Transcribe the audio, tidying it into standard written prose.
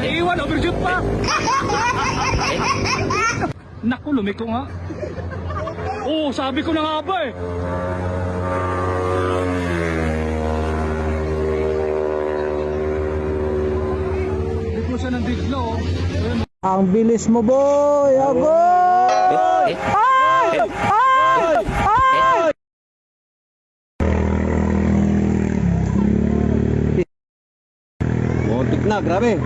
Iwan, overshoot pa. Naku, lumiko nga. Oo, sabi ko na nga ba eh. Biglo siya ng biglo. Ang bilis mo, boy! Agoy! Ay! Ay! Ay! Motik na, grabe.